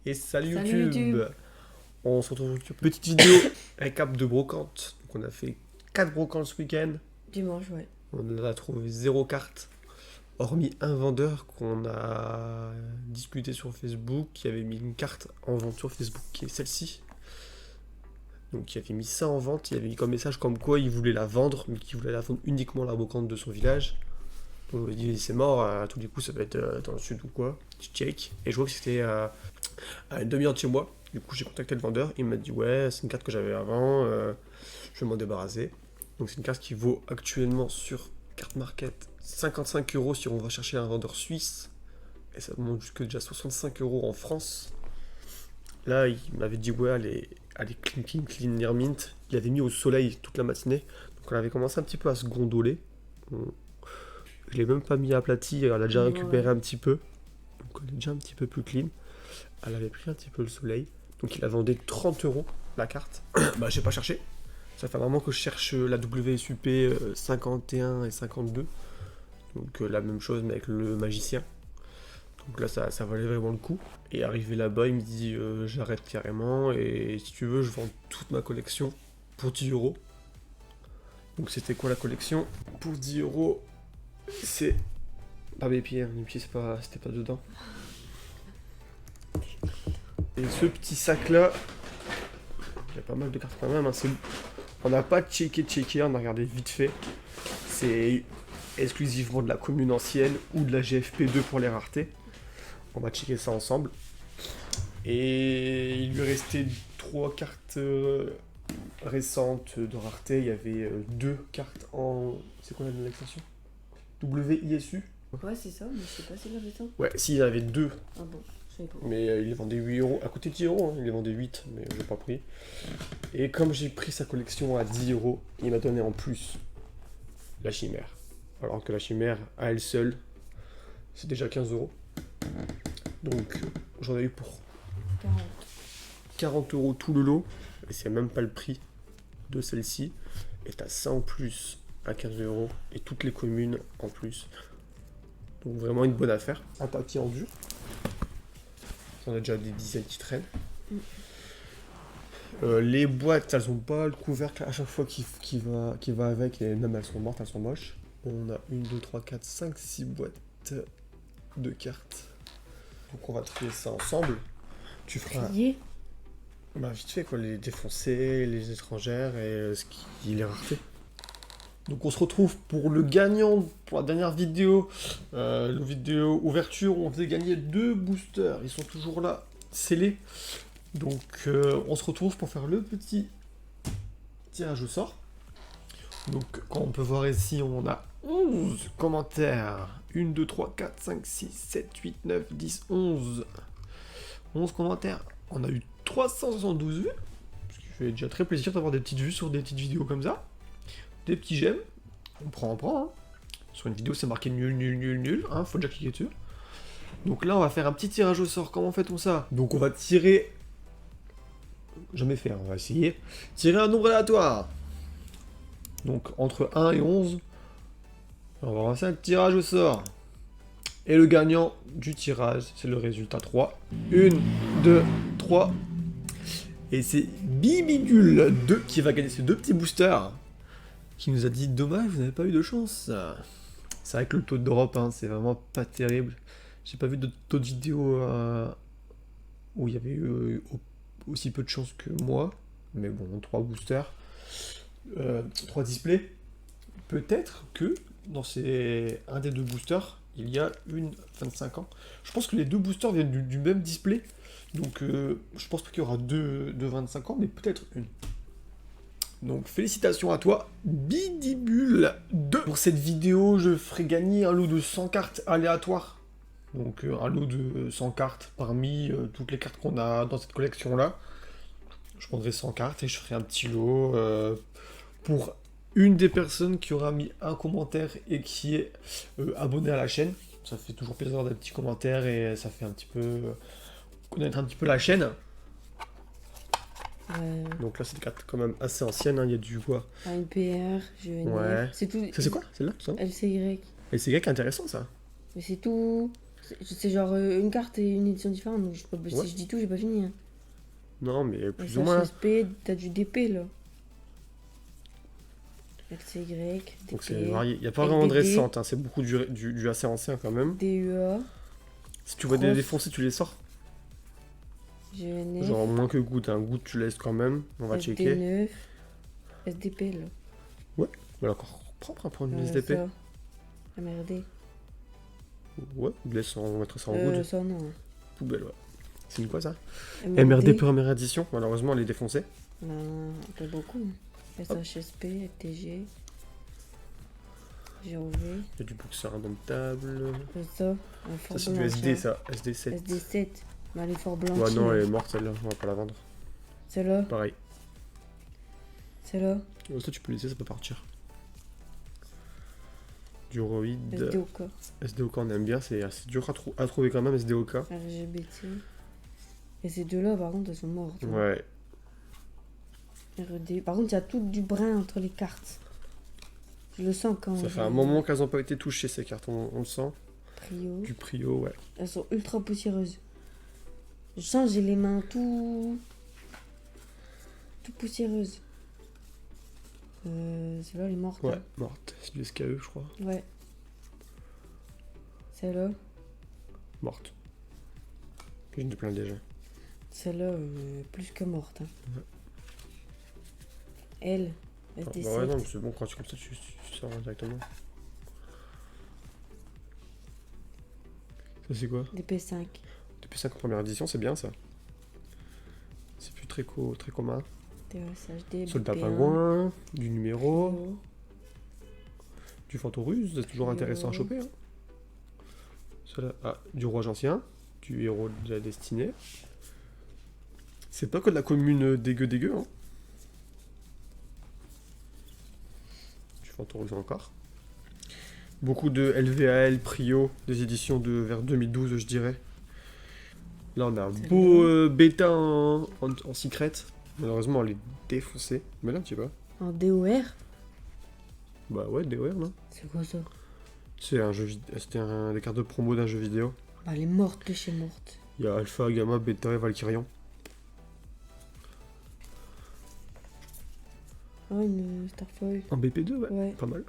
Et salut Salut YouTube. YouTube. On se retrouve sur une petite vidéo récap de brocante. Donc on a fait 4 brocantes ce week-end. Dimanche, ouais. On a trouvé 0 carte. Hormis un vendeur qu'on a discuté sur Facebook qui avait mis une carte en vente sur Facebook qui est celle-ci. Donc il avait mis ça en vente, il avait mis comme message comme quoi il voulait la vendre, mais qu'il voulait la vendre uniquement la brocante de son village. Donc on lui a dit c'est mort, à tous les coups ça va être dans le sud ou quoi. Je check. Et je vois que c'était à une demi-heure de chez moi. Du coup j'ai contacté le vendeur, il m'a dit ouais c'est une carte que j'avais avant, je vais m'en débarrasser. Donc c'est une carte qui vaut actuellement sur Carte Market 55 euros si on va chercher un vendeur suisse. Et ça monte jusque déjà 65 euros en France. Là, il m'avait dit, ouais, elle est clean, clean, clean, near mint. Il avait mis au soleil toute la matinée. Donc, on avait commencé un petit peu à se gondoler. Je l'ai même pas mis aplati, elle a déjà récupéré Ouais. un petit peu. Donc, elle est déjà un petit peu plus clean. Elle avait pris un petit peu le soleil. Donc, il a vendu 30 euros la carte. Bah, j'ai pas cherché. Ça fait un moment que je cherche la WSUP 51 et 52. Donc, la même chose, mais avec le magicien. Donc là, ça valait vraiment le coup. Et arrivé là-bas, il me dit j'arrête carrément et si tu veux, je vends toute ma collection pour 10 euros. Donc c'était quoi la collection? Pour 10 euros, c'est pas mes pieds, hein. Mes pieds c'était pas dedans. Et ce petit sac-là, il y a pas mal de cartes quand même. Hein, on n'a pas checké, on a regardé vite fait. C'est exclusivement de la commune ancienne ou de la GFP2 pour les raretés. On va checker ça ensemble. Et il lui restait 3 cartes récentes de rareté. Il y avait 2 cartes en. C'est quoi la l'extension? WISU? Ouais, c'est ça, mais je sais pas si la récent. Ouais, si, il y en avait 2, Ah bon, je savais pas. mais il les vendait 8 euros. À côté de 10 euros, hein, il les vendait 8, mais j'ai pas pris. Et comme j'ai pris sa collection à 10 euros, il m'a donné en plus la chimère. Alors que la chimère, à elle seule, c'est déjà 15 euros. Donc j'en ai eu pour 40. 40 euros tout le lot, et c'est même pas le prix de celle-ci. Et t'as ça en plus à 15 euros, et toutes les communes en plus. Donc vraiment une bonne affaire. Un tapis en dur. On a déjà des dizaines qui traînent. Les boîtes, elles ont pas le couvercle à chaque fois qui va avec, et même elles sont mortes, elles sont moches. On a 1, 2, 3, 4, 5, 6 boîtes de cartes. Donc on va trier ça ensemble. Tu feras Trier. bah, vite fait quoi, les défoncés, les étrangères et les raretés. Donc on se retrouve pour le gagnant, pour la dernière vidéo, la vidéo ouverture où on faisait gagner 2 boosters. Ils sont toujours là, scellés. Donc on se retrouve pour faire le petit tirage au sort. Donc quand on peut voir ici, on a 11 commentaires. 1, 2, 3, 4, 5, 6, 7, 8, 9, 10, 11. 11 commentaires. On a eu 372 vues. Ce qui fait déjà très plaisir d'avoir des petites vues sur des petites vidéos comme ça. Des petits j'aime. On prend. Hein. Sur une vidéo, c'est marqué nul, nul, nul, nul. Hein, faut déjà cliquer dessus. Donc là, on va faire un petit tirage au sort. Comment fait-on ça? Donc on va tirer. Jamais fait, hein, on va essayer. Tirer un nombre aléatoire. Donc entre 1 et 11. On va lancer un tirage au sort. Et le gagnant du tirage, c'est le résultat 3. 1, 2, 3. Et c'est Bibidule 2 qui va gagner ces 2 petits boosters. Qui nous a dit dommage, vous n'avez pas eu de chance. C'est vrai que le taux de drop, hein, c'est vraiment pas terrible. J'ai pas vu d'autres vidéos où il y avait eu aussi peu de chance que moi. Mais bon, 3 boosters, 3 displays. Peut-être que dans un des 2 boosters, il y a une 25 ans. Je pense que les 2 boosters viennent du même display. Donc je pense pas qu'il y aura 2 de 25 ans, mais peut-être une. Donc félicitations à toi, Bidibule 2. Pour cette vidéo, je ferai gagner un lot de 100 cartes aléatoires. Donc un lot de 100 cartes parmi toutes les cartes qu'on a dans cette collection-là. Je prendrai 100 cartes et je ferai un petit lot pour une des personnes qui aura mis un commentaire et qui est abonné à la chaîne. Ça fait toujours plaisir d'avoir des petits commentaires et ça fait un petit peu connaître un petit peu la chaîne. Ouais. Donc là, c'est des cartes quand même assez anciennes. Hein. Il y a du quoi? ANPR, GNR. Ouais. C'est tout. Ça, c'est quoi? Celle-là, tout ça? LCY. Et c'est vrai qu'intéressant ça. Mais c'est tout. C'est genre une carte et une édition différente, donc Ouais. si je dis tout, j'ai pas fini. Hein. Non, mais plus ou moins. SHSP, t'as du DP là. LCY, Donc c'est DP, varié. Il n'y a pas vraiment de LDD. récente, hein. C'est beaucoup du assez ancien quand même. DUA, Si tu vois des Cross. défoncés, tu les sors. GNF, Genre moins que goutte, un goutte tu laisses quand même. On va checker. SD9, SDP là. Voilà, encore propre hein, pour une Euh, SDP. ça. MRD. Ouais, on mettrait ça en goutte. Ça non. Poubelle, ouais. C'est une quoi ça MRD. MRD première édition, malheureusement elle est défoncée. Non, pas beaucoup. SHSP, FTG, GOV. Il y a du boxer indomptable. Ça, un Ça fort c'est du blanc, SD ça, SD7. SD7. Mais elle est fort blanche. Ouais non elle est morte celle-là, on va pas la vendre. Celle-là, Pareil. celle-là, Ça tu peux laisser, ça peut partir. Du Roid. SDOK, SDOK on aime bien, c'est assez dur à trouver quand même SDOK. RGBT. Et ces deux-là, par contre, elles sont mortes. hein. Ouais. RED. Par contre, il y a tout du brin entre les cartes. Je le sens quand Ça je- fait un moment qu'elles n'ont pas été touchées ces cartes, on le sent. Prio. Du Prio, ouais. Elles sont ultra poussiéreuses. Je sens, j'ai les mains tout poussiéreuses. Celle-là, elle est morte. Ouais, hein. morte. C'est du SKE, je crois. Ouais. Celle-là, Morte. J'en ai plein déjà. celle-là, plus que morte. Hein. Ouais. Elle, Ah, SD7. bah ouais, non, mais c'est bon, quand tu comme ça, tu sors directement. Ça, c'est quoi DP5. Depuis 5 en première édition, c'est bien ça. C'est plus très commun. TSHD, Soldat BP1, pingouin, du numéro, Prio. du fantoruse, c'est toujours intéressant à choper. Hein. Celle-là, du roi ancien, du héros de la destinée. C'est pas que de la commune dégueu, hein. Du fantoruse encore. Beaucoup de LVAL, Prio, des éditions de vers 2012, je dirais. Là, on a un C'est beau bêta en secret. Malheureusement, elle est défoncée. Mais là, tu sais pas. En DOR. Bah ouais, DOR, non. C'est quoi ça? C'est un jeu c'était des cartes de promo d'un jeu vidéo. Bah, elle est morte que chez morte. Il y a Alpha, Gamma, Beta et Valkyrion. Ah, une Starfall. Un BP2, ouais. Ouais. Pas mal.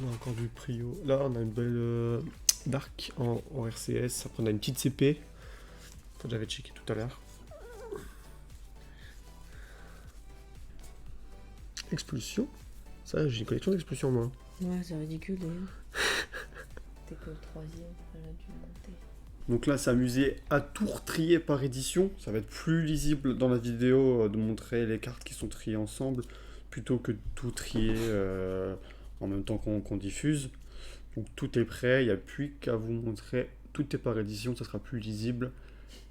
On a encore du Prio. Là, on a une belle Dark en RCS. Après, on a une petite CP. Que j'avais checké tout à l'heure. Expulsion. Ça, j'ai une collection d'expulsion, moi. Ouais, c'est ridicule d'ailleurs. T'es que le troisième, elle a dû monter. Donc là, s'amuser à tout retrier par édition. Ça va être plus lisible dans la vidéo de montrer les cartes qui sont triées ensemble plutôt que de tout trier en même temps qu'on diffuse. Donc tout est prêt, il n'y a plus qu'à vous montrer. Tout est par édition, ça sera plus lisible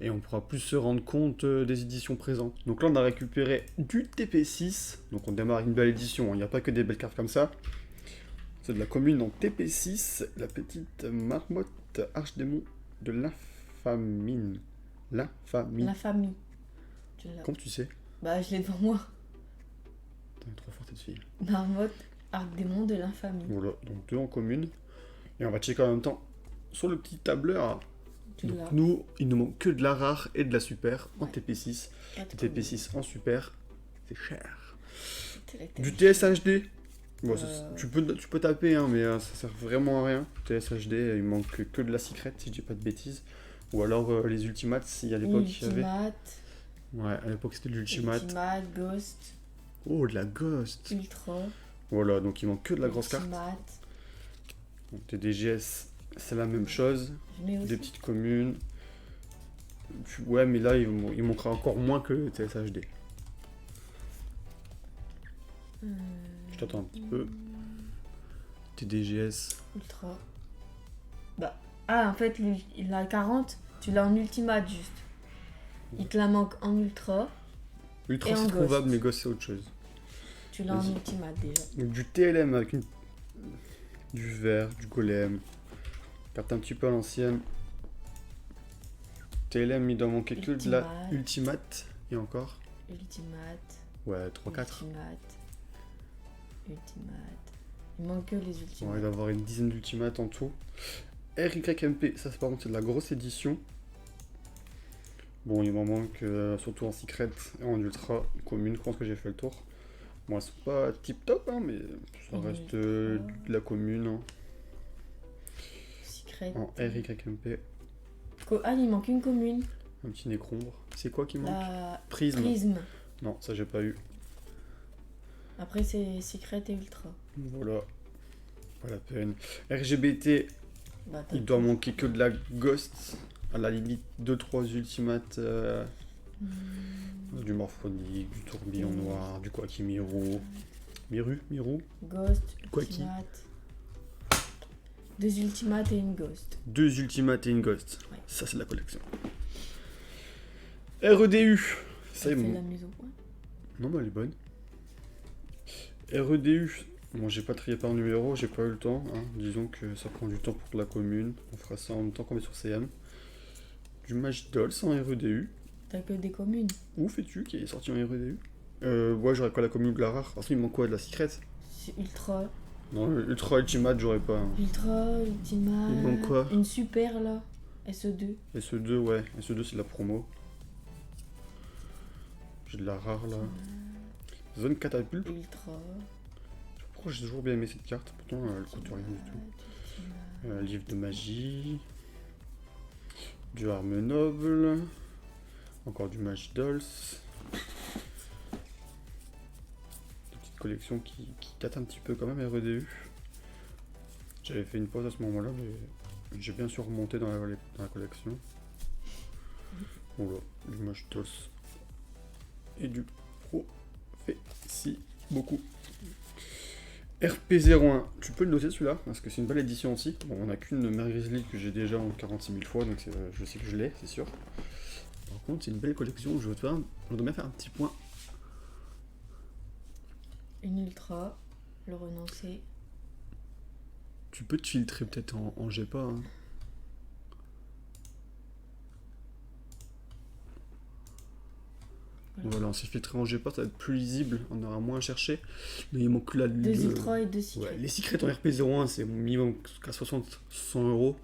et on pourra plus se rendre compte des éditions présentes. Donc là, on a récupéré du TP6. Donc on démarre une belle édition, il n'y a pas que des belles cartes comme ça. C'est de la commune en TP6, la petite marmotte archdémon de l'infamine. L'infamine. La famille. Tu l'as. Comment tu sais? Bah, je l'ai devant moi. T'es trop forte cette fille. Marmotte, arc démon de l'infamie. Voilà, donc deux en commune. Et on va checker en même temps sur le petit tableur. Tu Donc l'as. nous, il nous manque que de la rare et de la super en Ouais. TP6. Pas de TP6 en super, c'est cher. problème. Du TSHD. Bon, Euh. tu peux taper, hein, mais ça sert vraiment à rien. TSHD, il manque que de la secret, si je dis pas de bêtises. Ou alors les ultimates, si à l'époque il y avait. Ultimate, Ouais, à l'époque c'était de l'ultimate. Ultimate, Ghost, Oh, de la Ghost. Ultra, Voilà, donc il manque que de la grosse carte. Ultimate. Donc, TDGS, c'est la même chose. Je mets aussi. Des petites communes. Ouais, mais là, il manquera encore moins que TSHD. Je t'attends un petit peu. TDGS. Ultra. Bah. Ah, en fait, la 40, tu l'as en Ultimate juste. Il te la manque en Ultra. Ultra, Et en c'est Ghost. trouvable, mais Ghost, c'est autre chose. Tu l'as en Vas-y. Ultimate déjà. Donc, du TLM avec du vert, du golem. Carte un petit peu à l'ancienne. TLM, il doit manquer que de la Ultimate. Ultimate. Et encore. Ultimate. Ouais, 3-4. Ultimate. Ultimate. Il manque que les Bon, il ultimates. doit avoir une dizaine d'ultimates en tout. RYMP, ça c'est par contre c'est de la grosse édition. Bon, il m'en manque surtout en secret et en ultra commune. Je pense que j'ai fait le tour. Bon, elles sont pas tip top, hein, mais ça Une reste ultra. de la commune. Hein. Secret. En RYMP, Ah, il manque une commune. un petit nécrombre. C'est quoi qui manque? La Prisme. prisme. Non, ça j'ai pas eu. Après, c'est secret et ultra. Voilà. Pas la peine. RGBT, Bah, t'as il doit tout. manquer que de la ghost. À la limite, 2-3 ultimates. Du morphonique, du tourbillon noir, du Quackimiru. Miru Ghost, Quoi qui ultimate. 2 ultimates et une ghost. 2 ultimates et une ghost. Ouais. Ça, c'est de la collection. REDU. Ça, Ça ils fait m'ont- la mise au point. Non, mais elle est bonne. REDU. Bon, j'ai pas trié par numéro, j'ai pas eu le temps. Hein. Disons que ça prend du temps pour la commune. On fera ça en même temps qu'on est sur CM. Du Magidolls en REDU. T'as que des communes. Où fais-tu qui est sorti en REDU? Ouais, j'aurais quoi la commune de la rare. Ensuite, il me manque quoi? De la secret? C'est ultra. Non, ultra ultimate, j'aurais pas. Hein. Ultra, ultimate. Il manque quoi? Une super là. SE2. SE2, ouais. SE2, c'est de la promo. J'ai de la rare là. Zone catapulte. Ultra. Pourquoi j'ai toujours bien aimé cette carte? Pourtant, elle coûte rien du tout. Livre de magie. Du arme noble. Encore du Magidolls. Des petites collections qui datent un petit peu quand même, REDU. J'avais fait une pause à ce moment-là, mais j'ai bien sûr remonté dans la collection. Voilà, du Magidolls. Et du Prophétie. Beaucoup. RP01, tu peux le noter celui-là, parce que c'est une belle édition aussi. Bon, on n'a qu'une Mère Grizzly que j'ai déjà en 46 000 fois, donc je sais que je l'ai, c'est sûr. Par contre, c'est une belle collection, je dois bien faire un petit point. Une ultra. Le renoncer. Tu peux te filtrer peut-être en GPA. Hein. Voilà, on s'est filtré en GPA, ça va être plus lisible, on aura moins à chercher. Mais il manque là 2 ultra et 2 secrets. Ouais, les secrets en RP01, c'est minimum qu'à 60-100 euros,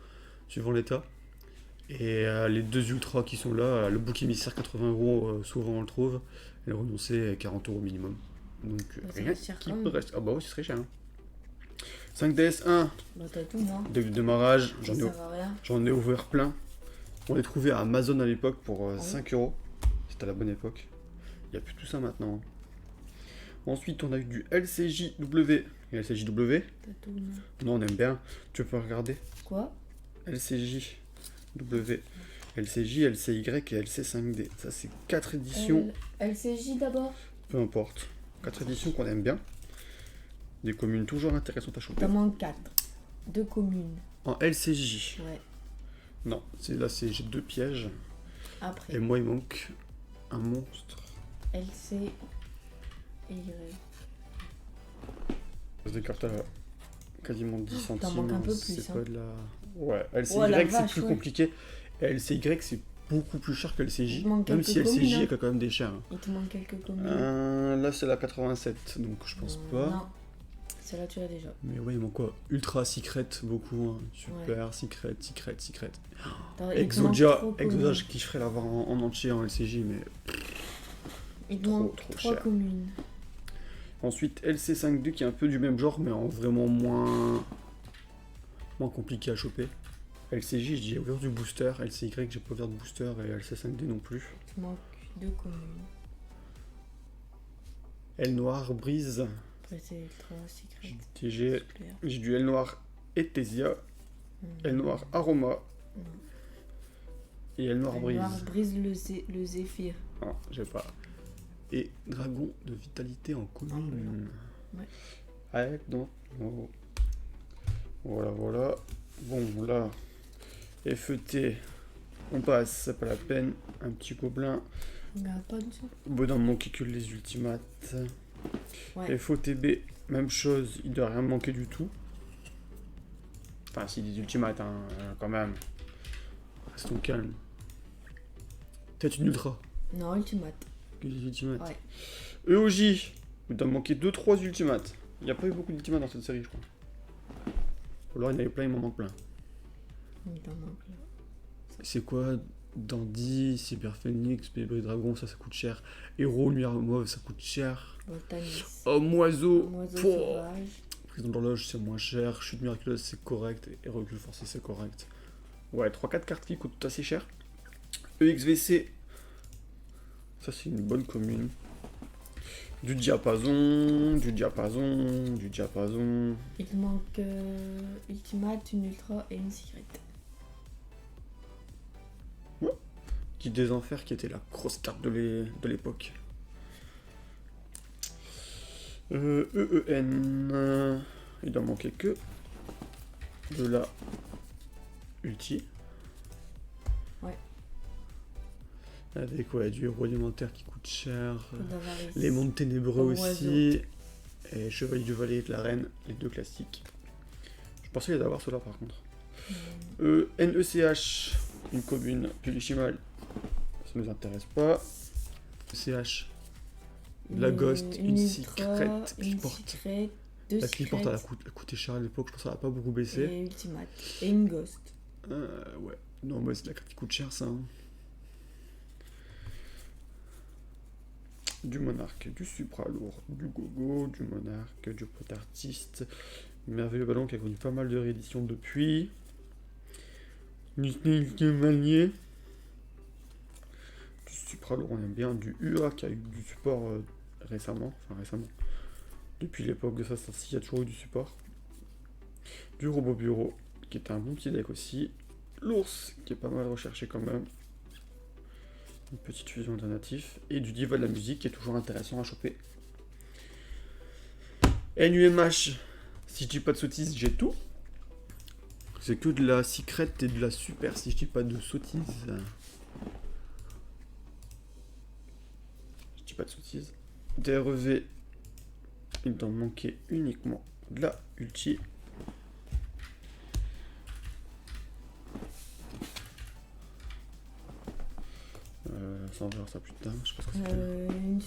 suivant l'état. Et les 2 ultras qui sont là, le bouc émissaire 80 euros, souvent on le trouve. Et le renoncé 40 euros minimum. Donc ça rien reste cher qui quand peut même. rester. Ah bah oui, ce serait cher. Hein. 5DS1, Bah, t'as tout, moi. début de démarrage, Ça sert à rien. j'en ai ouvert plein. On les trouvait à Amazon à l'époque pour Ah oui. 5 euros. C'était à la bonne époque. Il n'y a plus tout ça maintenant. Ensuite, on a eu du LCJW. Et LCJW, T'as tout, moi. non, on aime bien. Tu peux regarder. Quoi? LCJW. LCJ, LCY et LC5D. Ça, c'est 4 éditions. LCJ d'abord. Peu importe. 4 éditions qu'on aime bien. Des communes toujours intéressantes à choper. T'en manques 4. 2 communes. En LCJ. Ouais. Non, là, j'ai 2 pièges. Après. Et moi, il manque un monstre. LC et Y. Des cartes à quasiment 10 centimes. T'en manques un peu C'est plus, pas hein. de la... Ouais, LCY, Oh, la c'est vache, plus ouais. compliqué. Et LCY, c'est beaucoup plus cher que LCJ. Il te manque Même quelques si LCJ communes, hein. a quand même des chers. Il te manque quelques communes. Là, c'est la 87, donc je pense pas. Non. Celle-là, tu l'as déjà. Mais ouais, il manque quoi? Ultra Secret, beaucoup. Hein. Super, Secret. Il te manque Exodia, trop Exodia, communes. je kifferais l'avoir en entier en LCJ, mais... Il te trop, manque trop 3 cher. communes. Ensuite, LC5D qui est un peu du même genre, mais en vraiment moins compliqué à choper. LCJ, j'ai ouvert du booster. LCY, j'ai pas ouvert de booster. Et LC5D non plus. Il te manque 2 communes. L noir, brise. Après, c'est ultra secret. J'ai Super. du L noir Ethesia. L noir Aroma. Et L noir brise. Noir brise le zéphyr. Ah, j'ai pas. Et dragon de vitalité en commune. Ouais. Ouais, non. Oh. Voilà. Bon, là, FET, on passe, c'est pas la peine. Un petit gobelin. Regarde pas dessous. Bon, dans manquer que les ultimates. Ouais. FOTB, même chose, il doit rien manquer du tout. Enfin, si des ultimates, hein, quand même. Restons calmes. Peut-être une ultra. Non, ultimate. Que des ultimates. Ouais. EOJ, il doit manquer 2-3 ultimates. Il n'y a pas eu beaucoup d'ultimates dans cette série, je crois. Ou alors il y en avait plein, il m'en manque plein. Il t'en manque là. C'est quoi Dandy, Cyber Phoenix, Bébé Dragon, ça coûte cher. Héros, Lumière Mauve, ça coûte cher. Voltanis. Homme Oiseau, Oiseau pouah. sauvage. Prison d'horloge, c'est moins cher. Chute miraculeuse, c'est correct. Et recul forcé, c'est correct. Ouais, 3-4 cartes qui coûtent assez cher. EXVC, ça c'est une bonne commune. Du diapason, du diapason, du diapason. Il te manque Ultimate, une Ultra et une Secret. Guide des Enfers qui était la grosse carte de l'époque. EEN, il en manquait que de la ulti. Ouais. Avec ouais, du héros alimentaire qui coûte cher. D'Avarice. Les mondes ténébreux Homme aussi. Et Chevalier du Valet et de la Reine, les deux classiques. Je pensais les avoir ceux-là par contre. NECH, une commune, Pulichimal, ça nous intéresse pas. CH, de la Ghost, une Secret qui porte. Secret, deux La qui Secrets porte, elle a coûté cher à l'époque, je pense qu'elle n'a pas beaucoup baissé. et Ultimate. Et une Ghost. Ouais, non, mais c'est la carte qui coûte cher ça. Hein. Du monarque, du supra lourd, du gogo, du monarque, du pote artiste. Merveilleux ballon qui a connu pas mal de rééditions depuis. Du manier. Du supra lourd, on aime bien. Du UA qui a eu du support récemment. Enfin récemment. Depuis l'époque de ça, il y a toujours eu du support. Du robot bureau qui est un bon petit deck aussi. L'ours qui est pas mal recherché quand même. Une petite fusion alternative. Et du diva de la musique qui est toujours intéressant à choper. NUMH, si je dis pas de sottises, j'ai tout. C'est que de la secret et de la super si je dis pas de sottises. Je dis pas de sottises. DREV, il t'en manquait uniquement de la ulti. Ça on verra ça plus tard, je sais pas ce que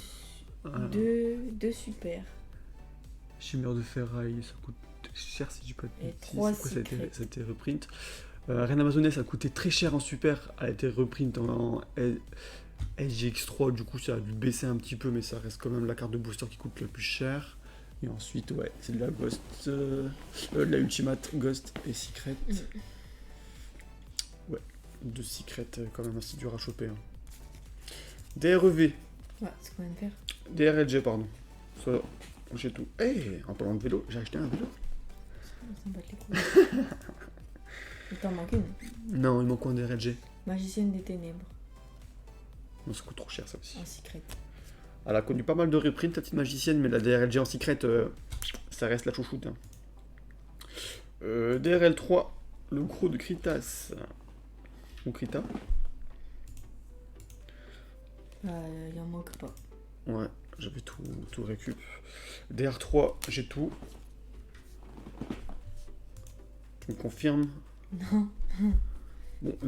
c'est. Deux super. Chimère de ferraille, ça coûte cher si je dis pas de Et bêtises. trois Après, ça a secrets. été reprint. Reine Amazonée, ça coûtait très cher en super, elle a été reprint en SGX3, du coup ça a dû baisser un petit peu, mais ça reste quand même la carte de booster qui coûte le plus cher. Et ensuite, ouais, c'est de la Ghost, de la Ultimate, Ghost et Secret. Ouais, de Secret, quand même assez dur à choper. Hein. DREV, Ouais, c'est combien de faire DRLG, pardon. Ça, j'ai tout. Eh, en parlant de vélo, j'ai acheté un vélo. On s'en bat les couilles. Il t'en manque une. Non, il manque un DRLG. Magicienne des ténèbres. Non, ça coûte trop cher ça aussi. En secret. Elle a connu pas mal de reprints, la petite magicienne, mais la DRLG en secret, ça reste la chouchoute. Hein. DRL3, le gros de Kritas. Ou Krita. Il en manque pas. Ouais, j'avais tout récup. DR3, j'ai tout. Tu me confirmes? Non. Bon, Pas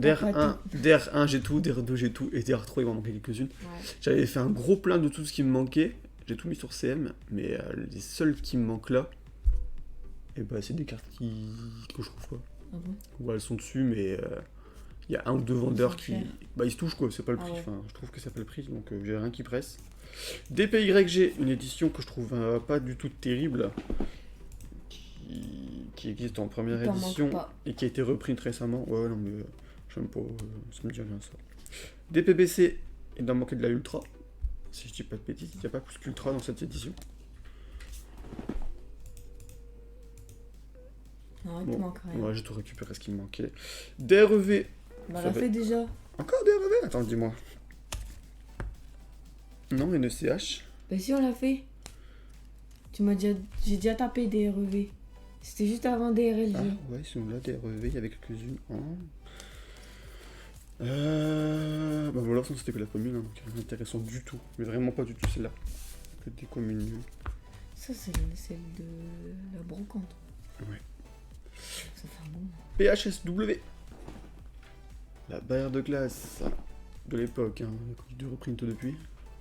DR1 j'ai tout, DR2 j'ai tout, et DR3 il m'en manquait quelques-unes. Ouais. J'avais fait un gros plein de tout ce qui me manquait, j'ai tout mis sur CM, mais les seuls qui me manquent là, et bah c'est des cartes que je trouve pas. Ah bon Ou elles sont dessus, mais il y a un ou deux vendeurs sont qui. chers. Bah ils se touchent quoi, c'est pas le Ah prix. ouais. Enfin, je trouve que c'est pas le prix, donc j'ai rien qui presse. DPYG, une édition que je trouve pas du tout terrible, qui existe en première Il t'en édition manque pas. et qui a été reprint récemment. Ouais, non, mais j'aime pas, ça me dit rien ça. DPBC, il doit manquer de la Ultra. Si je dis pas de bêtises, il n'y a pas plus qu'Ultra dans cette édition. Non, il Bon, te manque rien. ouais, j'ai tout récupéré ce qui me manquait. DREV. Bah, ça l'a va- fait déjà. Encore DREV? Attends, dis-moi. Non, NECH. Bah, si, on l'a fait. Tu m'as déjà. J'ai déjà tapé des REV. C'était juste avant des RLG. Ah ouais, ils sont là, DREV, il y avait quelques-unes. Bah voilà, ça c'était que la commune, hein, donc rien d'intéressant du tout. Mais vraiment pas du tout celle-là. Que des communes nulles. Ça, c'est celle de la brocante. Ouais. Ça fait un bon. PHSW. La barrière de glace de l'époque, hein, de reprint depuis.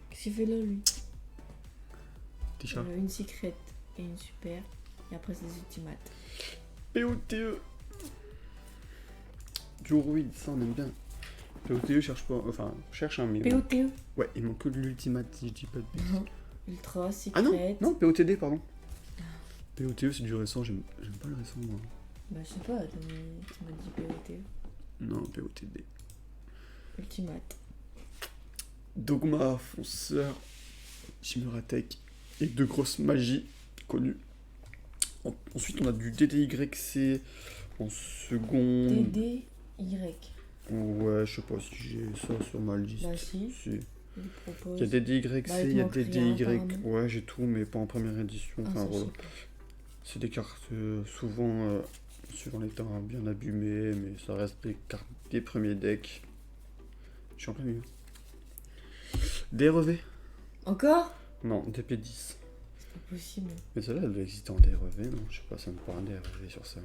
Qu'est-ce qu'il fait là, lui Petit chat. Une secret, et une super. Et après, c'est des ultimates. POTE. Du Ruid, ça on aime bien. POTE cherche pas. Enfin, cherche un mais. POTE. Ouais, il manque que de l'ultimate si je dis pas de bêtises. Ultra, secret. Ah non, POTD, pardon. POTE c'est du récent, j'aime pas le récent moi. Bah, je sais pas, tu m'as dit POTE. Non, POTD. Ultimate. Dogma, fonceur, Chimuratech et deux grosses magies connues. Ensuite, on a du DDYC en second. DDY. Ouais, je sais pas si j'ai ça sur ma liste. Bah, si. Si. Il propose. Il y a DDYC, Bah, il il y a manque rien, DDY. apparemment. Ouais, j'ai tout, mais pas en première édition. Ah, Enfin, ça, je voilà. sais pas. C'est des cartes souvent suivant les temps bien abîmées, mais ça reste des cartes des premiers decks. Je suis en plein milieu. DRV. Encore? Non, DP10. C'est pas possible. Mais celle-là, elle doit exister en DRV, non? Je sais pas, ça me parle DRV sur ça.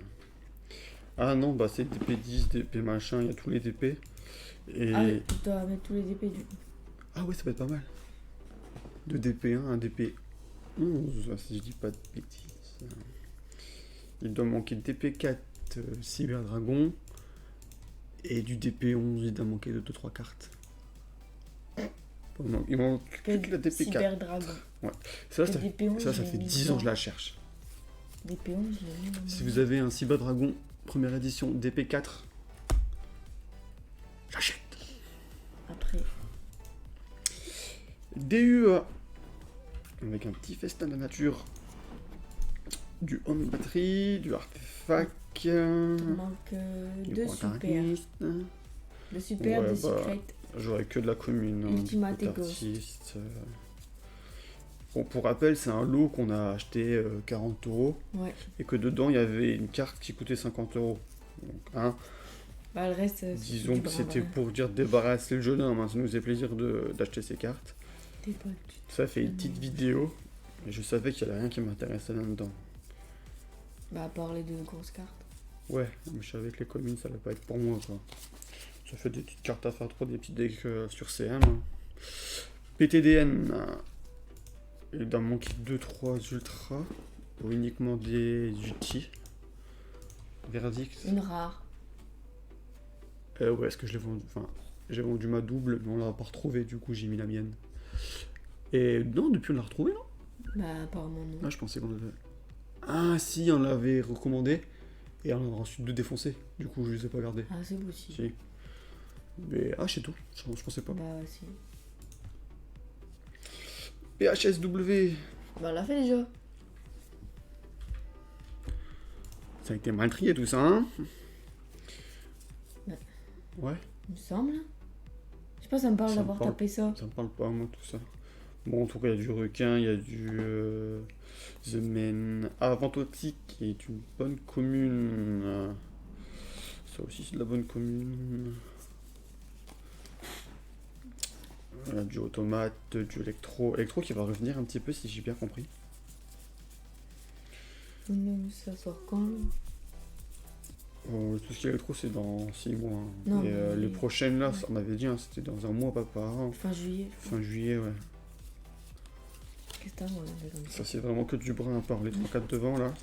Ah non, bah c'est DP10, DP machin, il y a tous les DP. Et... Ah, tu dois mettre tous les DP du coup. Ah ouais, ça peut être pas mal. De DP1 à DP11, si je dis pas de bêtises. Il doit manquer de DP4 Cyber Dragon. Et du DP11, il doit manquer de 2-3 cartes. Il manque plus que la DP4. Cyber Dragon. Ça, Le DP11, ça je l'ai fait mis 10 ans dedans. que je la cherche. DP11, je l'ai mis dans Si mon- vous avez un Cyber Dragon, première édition, DP4, j'achète. Après. DUA, avec un petit festin de la nature, du home battery, du artefact, Il manque du deux point super. carniste. Le super, Ouais, de bah, secret. J'aurais que de la commune, hein, Ultimate du et côté Ghost. artiste. Bon, pour rappel, c'est un lot qu'on a acheté 40 € Ouais. et que dedans il y avait une carte qui coûtait 50 €. Donc, hein, Bah, le reste, c'est disons du que c'était brin-brin. pour dire débarrasser le jeune homme, hein, ça nous faisait plaisir d'acheter ces cartes. T'es pas du Ça fait une petite vidéo et je savais qu'il n'y avait rien qui m'intéressait là-dedans. Bah, à part les deux grosses cartes. Ouais, mais je savais que les communes ça allait pas être pour moi quoi. Ça fait des petites cartes à faire trop, des petits decks sur CM. Hein. PTDN, il doit manquer 2-3 ultras ou uniquement des UT. Verdict. Une rare. Ouais, est-ce que je l'ai vendu? Enfin, j'ai vendu ma double, mais on l'a pas retrouvée, du coup j'ai mis la mienne. Et non, depuis on l'a retrouvée, non? Bah, apparemment, non. Ah, je pensais qu'on l'avait. Ah, si, on l'avait recommandé et on a ensuite deux défoncés. Du coup, je les ai pas gardés. Ah, c'est possible. Si. Mais ah, c'est tout. Je pensais pas. Bah, si. PHSW, Bah, on l'a fait déjà. ça a été mal trié tout ça, hein? Ouais. Ouais, Il me semble. Je sais pas, ça me parle Ça me d'avoir parle. tapé ça. ça me parle pas, moi, tout ça. Bon, en tout cas, il y a du requin, il y a du The Men Avantoxique, qui est une bonne commune. Ça aussi, c'est de la bonne commune. Du automate, du électro. Électro qui va revenir un petit peu, si j'ai bien compris. Non, ça sort quand? Tout ce qui est électro, c'est dans 6 mois. Hein. Non, Et mais- les prochaines, là, ouais. ça, on avait dit, hein, c'était dans un mois, papa. Hein. Fin juillet. Fin juillet, ouais. Qu'est-ce que t'as, moi, là, comme ça? Ça, c'est vraiment que du brun, à part les 3-4 devant, là.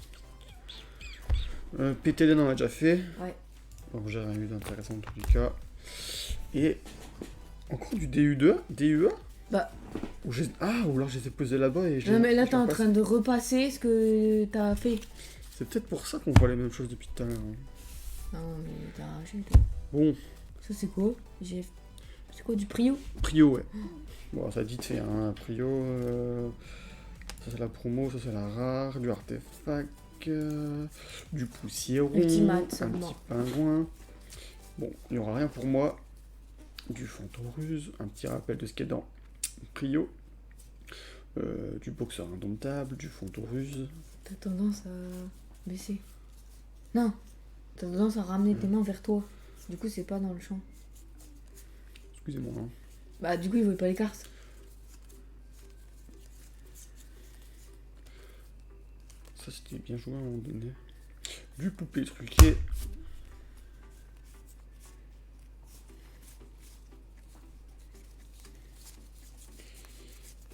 PTD, on en a déjà fait. Ouais. Donc, j'ai rien eu d'intéressant, en tous les cas. Et encore du DU2, DUA. Bah. Ou alors j'ai posé là-bas et Non, mais là, je t'es en repasse. train de repasser ce que t'as fait. C'est peut-être pour ça qu'on voit les mêmes choses depuis tout à l'heure. Hein. Non, mais t'as arraché, toi. Bon, Ça, c'est quoi? C'est quoi, du prio? Prio, ouais. Bon, ça dit de faire un Prio. Ça, c'est la promo, ça, c'est la rare, du artefact, du poussiéron, Ultimate, un seulement. petit pingouin. Bon, il n'y aura rien pour moi. Du Fantoruse, un petit rappel de ce qu'il y a dans Prio. Du boxeur indomptable, du Fantoruse. T'as tendance à baisser. Non. T'as tendance à ramener tes mains vers toi. Du coup, c'est pas dans le champ. Excusez-moi. Hein. Bah, du coup, il voit pas les cartes. Ça, c'était bien joué à un moment donné. Du poupée truqué.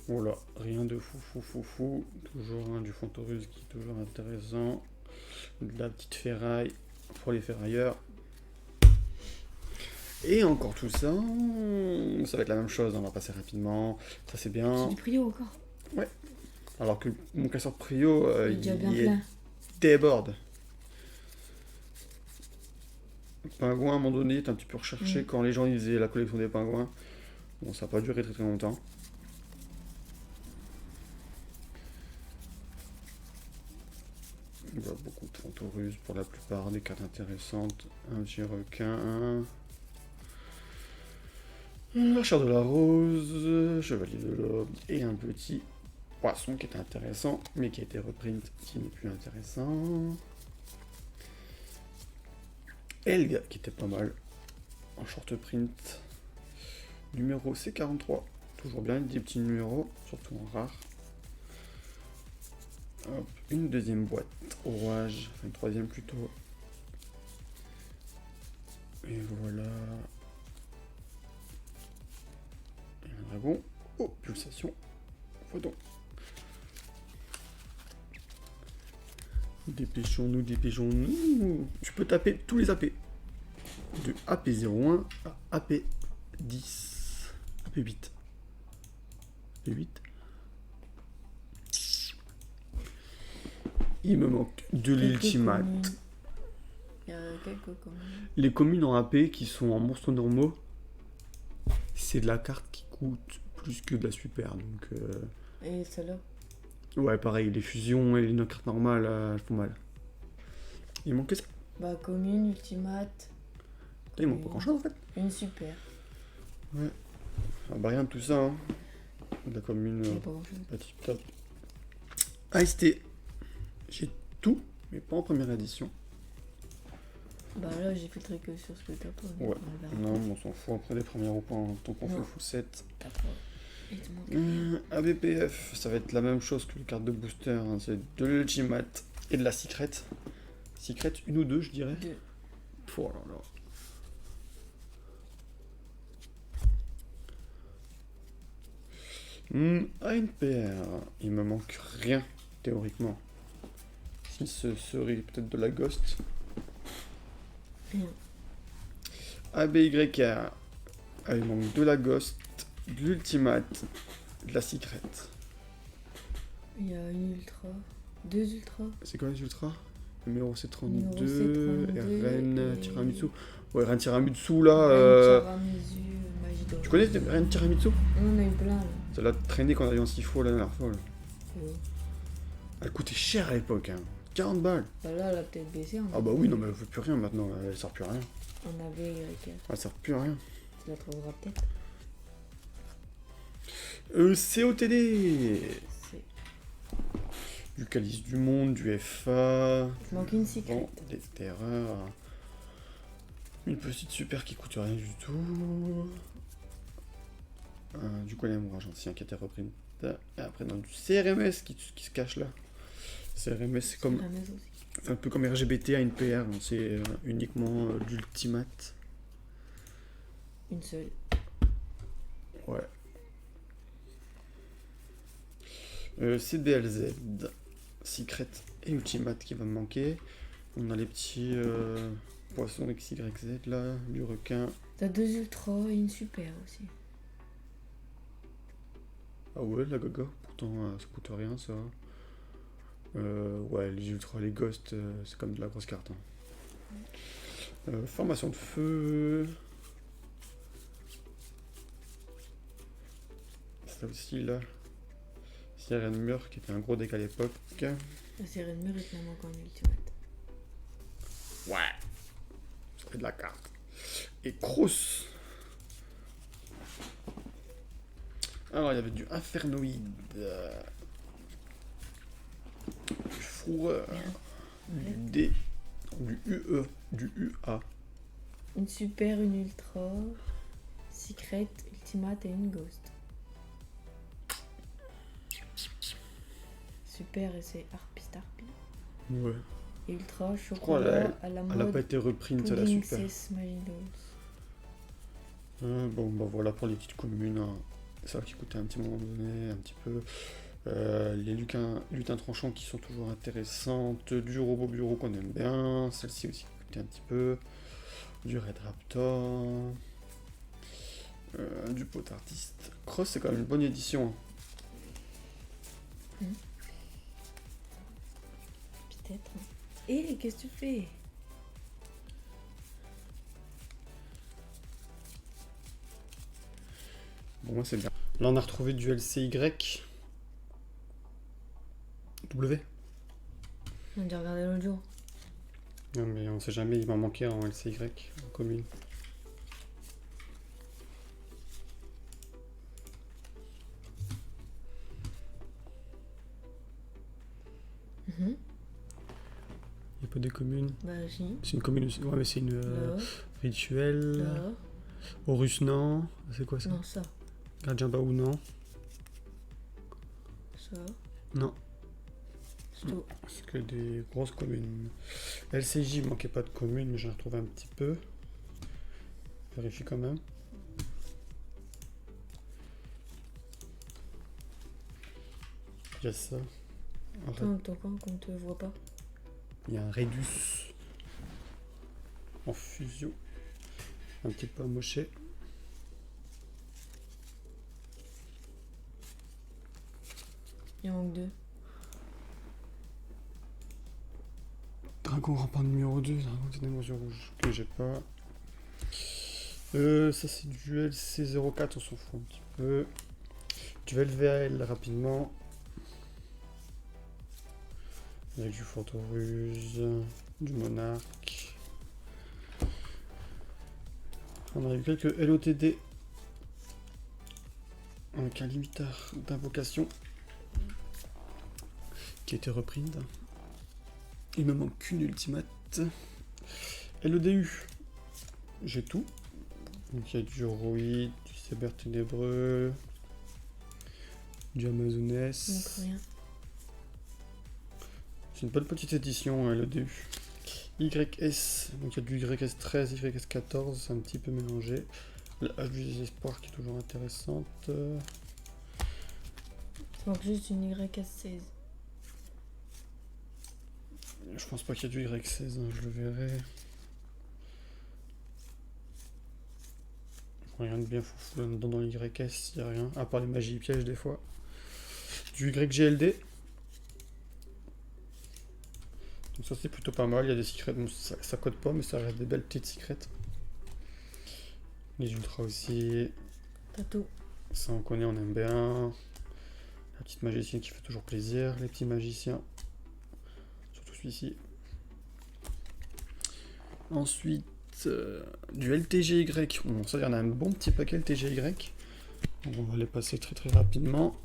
Voilà, rien de fou. Toujours du Fantorus qui est toujours intéressant. De la petite ferraille pour les ferrailleurs. Et encore tout ça, ça va être la même chose, on va passer rapidement. Ça c'est bien. C'est du Prio encore. Alors que mon casseur de Prio, Il est déjà bien il est plein. déborde. Pingouin, à un moment donné, t'es un petit peu recherché quand les gens ils faisaient la collection des pingouins. Bon, ça n'a pas duré très longtemps. Il y a beaucoup de Fantorus pour la plupart, des cartes intéressantes. Un petit requin, un marcheur de la rose, chevalier de l'aube et un petit poisson qui était intéressant, mais qui a été reprint, qui n'est plus intéressant. Elga, qui était pas mal, en short print. Numéro C43, toujours bien, des petits numéros, surtout en rare. Hop, une deuxième boîte, orage, enfin une troisième plutôt. Et voilà. Et un dragon. Oh, pulsation. Photon. Dépêchons-nous. Tu peux taper tous les AP. De AP01 à AP10. AP8. AP8. Il me manque de l'ultimate. Il y a quelques communes. Les communes en AP qui sont en monstres normaux, c'est de la carte qui coûte plus que de la super. Donc, Et celle-là. ouais, pareil, les fusions et les cartes normales, elles font mal. Il manque que ça. Bah, commune, ultimate. Il manque pas grand chose en fait. Une super. Ouais. Ah bah rien de tout ça. Hein. De la commune, Il y a pas grand-chose. pas tip top. AST. J'ai tout, mais pas en première édition. Bah là, j'ai filtré que sur ce que t'as pas. Ouais. On verra Non, pas. mais on s'en fout après les premiers au point, tant qu'on fait Non. full set. T'as pas. Il te manque rien. ABPF, ça va être la même chose que les cartes de booster. Hein. C'est de l'ultimate et de la secret. Secret, une ou deux, je dirais. Deux. Oh là là. ANPR, il me manque rien, théoriquement. Si ce serait peut-être de la Ghost. Rien. ABYK, il manque de la Ghost, de l'Ultimate, de la Secret. Il y a une ultra. Deux ultras. C'est quoi les ultras? Numéro C32, Numéro et C32 Ren et- Tiramitsu. Ouais, Ren Tiramitsu là. Tiramisu, magie d'or. Tu connais Ren Tiramitsu? On a eu plein là. C'est la traînée qu'on a eu en Sifo la dernière fois. Là. Ouais. Elle coûtait cher à l'époque, hein. 40 balles. Bah là, elle a peut-être baissé. Ah bah oui, non mais elle fait plus rien maintenant, elle sert plus à rien. On avait Elle sert plus à rien. tu la trouveras peut-être. COTD. C'est. Du Calice du Monde, du FA. Il manque une secret. Bon, des terreurs. Une petite super qui coûte rien du tout. Du Golem argentien qui a été repris. Et après, dans du CRMS qui se cache là. CRMS, c'est comme La maison aussi. c'est un peu comme RGBT à une PR, hein. C'est uniquement l'ultimate. Une seule. Ouais. CBLZ, Secret et Ultimate qui va me manquer. On a les petits poissons XYZ là, du requin. T'as deux ultras et une super aussi. Ah ouais, la gaga, pourtant ça coûte rien ça. Ouais, les ultras, les ghosts, c'est comme de la grosse carte. Hein. Formation de feu. Ça aussi là. Sirène Mur qui était un gros deck à l'époque. La sirène mur, il te manque en ultimate. Ouais. Ça fait de la carte. Et Cross. Alors il y avait du Infernoïde. Du Fourreur. Du D. Du UE. Du UA. Une super, une ultra, secret, ultimate et une ghost. Super et c'est Harpiste Harpy. Ouais. Et ultra, crois chocolat à la Elle n'a pas mode. été reprint, la Pudding super. Cess Magie Dolls. Bon, bah voilà pour les petites communes. Hein. ça qui coûtait un petit moment donné, un petit peu. Les lutins tranchants qui sont toujours intéressantes, du robot bureau qu'on aime bien, celle-ci aussi qui coûtait un petit peu, du Red Raptor, du pot artiste. Cross, c'est quand même une bonne édition. Peut-être. Et qu'est-ce que tu fais? Bon, moi c'est bien. Là, on a retrouvé du LCY. W. On a déjà regardé l'autre jour. Non, mais on sait jamais, il m'en manquait en LCY, en commune. Mhm. Il n'y a pas des communes. Bah, si. C'est une commune aussi. Ouais, mais c'est une Là. rituel. Là. Horus, non. C'est quoi ça? Non, ça. Gardien Baou, non. Ça. Non. C'est tout. C'est que des grosses communes. LCJ, il manquait pas de communes, mais j'en ai retrouvé un petit peu. Vérifie quand même. Il y a ça. Attends, qu'on te voit pas. Il y a un Redus en fusion. Un petit peu amoché. Il en manque 2. Dragon rampant numéro 2, Dragon ténèbres yeux rouges, que j'ai pas. Ça c'est du LC04, on s'en fout un petit peu. Du LVAL rapidement. Avec du Fortoruse, du Monarque. On a eu quelques LOTD. Avec un limiteur d'invocation qui a été reprint. Il me manque qu'une ultimate. LEDU, j'ai tout. Donc il y a du Roid, du Cyber Ténébreux, du Amazoness. Il manque rien. C'est une bonne petite édition LEDU. YS, donc il y a du YS13, YS14, c'est un petit peu mélangé. La H du désespoir qui est toujours intéressante. Il manque juste une YS16. Je pense pas qu'il y a du Y16, hein, je le verrai. Rien de bien foufou là-dedans dans l'YS, il n'y a rien, à part les magies pièges des fois. Du YGLD. Donc ça c'est plutôt pas mal, il y a des secrets, bon, ça code pas mais ça reste des belles petites secrets. Les ultras aussi, T'as tout. ça on connaît, on aime bien. La petite magicienne qui fait toujours plaisir, les petits magiciens. Surtout celui-ci. Ensuite, du LTGY. Bon, ça, il y en a un bon petit paquet LTGY. Donc, on va les passer très très rapidement.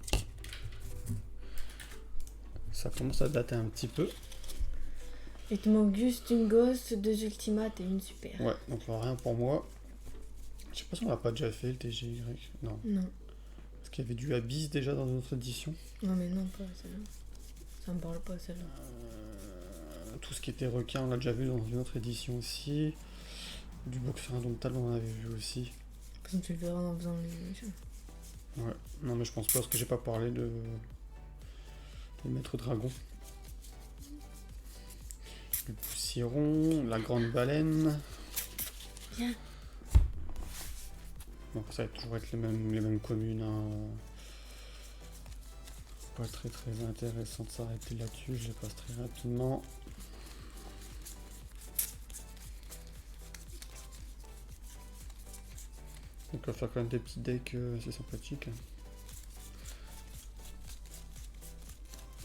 Ça commence à dater un petit peu. Il te manque juste une gosse, 2 ultimates et une super. Ouais, donc là, rien pour moi. Je sais pas si on l'a pas déjà fait, LTGY. Non. Non. Parce qu'il y avait du Abyss déjà dans notre édition. Non, mais non, pas celle-là. Ça me parle pas, celle-là. Tout ce qui était requin, on l'a déjà vu dans une autre édition aussi. Du boxeur indomptable, on en avait vu aussi. Parce que tu le verras en faisant les... Ouais, non mais je pense pas parce que j'ai pas parlé de maître dragon. Le poussiéron, la grande baleine. Bien. Donc ça va toujours être les mêmes communes. Hein. Pas très très intéressant de s'arrêter là-dessus, je les passe très rapidement. Donc on va faire quand même des petits decks assez sympathiques.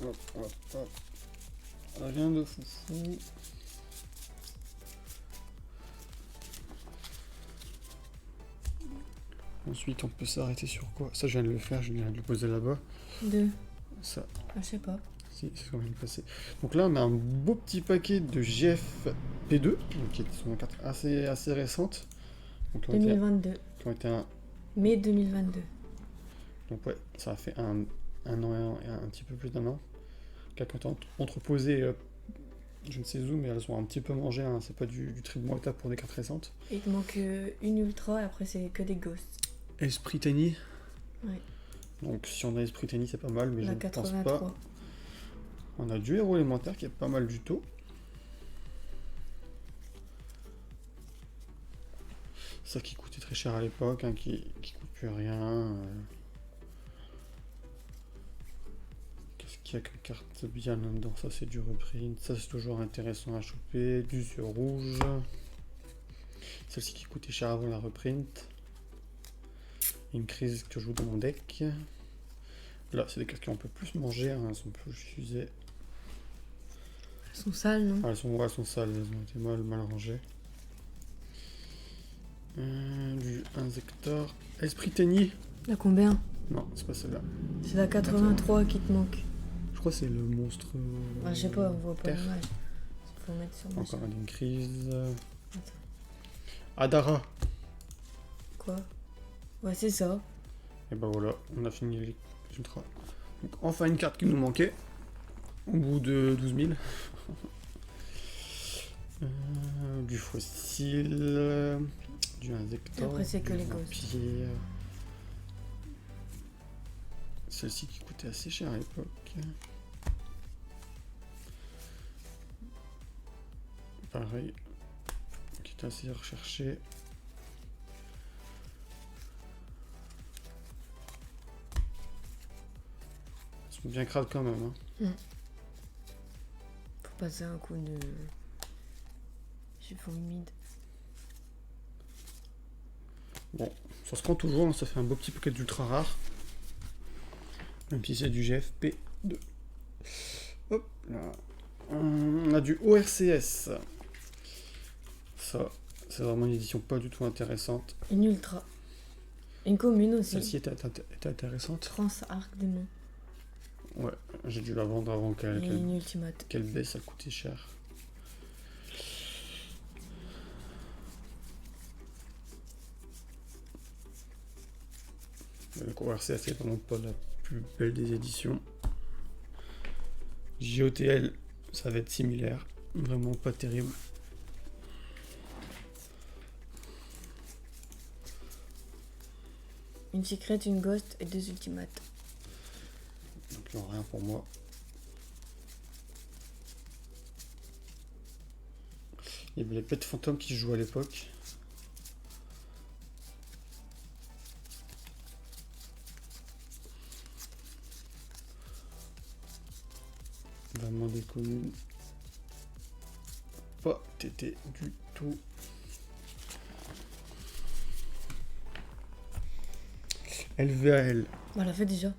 Hop, hop, hop. Rien de foufou. Ensuite, on peut s'arrêter sur quoi? Ça, je viens de le faire, je viens de le poser là-bas. 2. Ça, Ah, je sais pas. si, c'est quand même passé. Donc là, on a un beau petit paquet de GF P2, donc qui sont des cartes assez récentes. Donc, qui ont été, 2022. qui ont été un. Mai 2022. Donc ouais, ça a fait un an et un petit peu plus d'un an. Quelqu'un ont entreposé, je ne sais où, mais elles sont un petit peu mangées. Hein. C'est pas du tribunal état pour des cartes récentes. Il te manque une ultra et après c'est que des ghosts. Esprit Tiny, Ouais. Donc si on a Esprit Tennis, c'est pas mal, mais La je ne pense 83. pas. On a du héros élémentaire qui est pas mal du tout. Ça qui coûtait très cher à l'époque, hein, qui coûte plus rien. Qu'est-ce qu'il y a comme carte bien là-dedans? Ça c'est du reprint, ça c'est toujours intéressant à choper. Du yeux rouge. Celle-ci qui coûtait cher avant la reprint. Une crise que je joue dans mon deck. Là c'est des cartes qui ont un peu plus mangé, hein, elles sont plus usées. Elles sont sales, non? Ah, elles sont sales, elles ont été mal rangées. Du Inzektor. Esprit Tennis. La combien? Non, c'est pas celle-là. C'est la 83 qui te manque. Je crois que c'est le monstre. Ah, je sais pas, on voit pas terre. l'image. Faut mettre sur ma Encore chaîne. une crise. Attends. Adara. Quoi? Ouais, c'est ça. Et ben voilà, on a fini les ultras. Donc enfin une carte qui nous manquait. Au bout de 12 000. Du fossile. Du Inzektor. Et après, c'est que du les ghosts. vampire. Celle-ci qui coûtait assez cher à l'époque. Pareil. Qui était assez recherché. Elles sont bien crades quand même. Hein. Faut passer un coup de chiffon humide. Bon, ça se prend toujours, hein, ça fait un beau petit paquet d'ultra rares. Même si c'est du GFP2. Hop là. On a du ORCS. Ça, c'est vraiment une édition pas du tout intéressante. Une ultra. Une commune aussi. Celle-ci était intéressante. Trans Arc Démon. Ouais, j'ai dû la vendre avant Et une ultimate. qu'elle baisse, ça coûtait cher. Le ORCS c'est vraiment pas la plus belle des éditions. JOTL, ça va être similaire. Vraiment pas terrible. Une secret, une ghost et 2 ultimates. Donc non, rien pour moi. Il y avait les pets fantômes qui se jouaient à l'époque. Vraiment des communes. Pas TT du tout. LVAL. Bah, elle a fait déjà.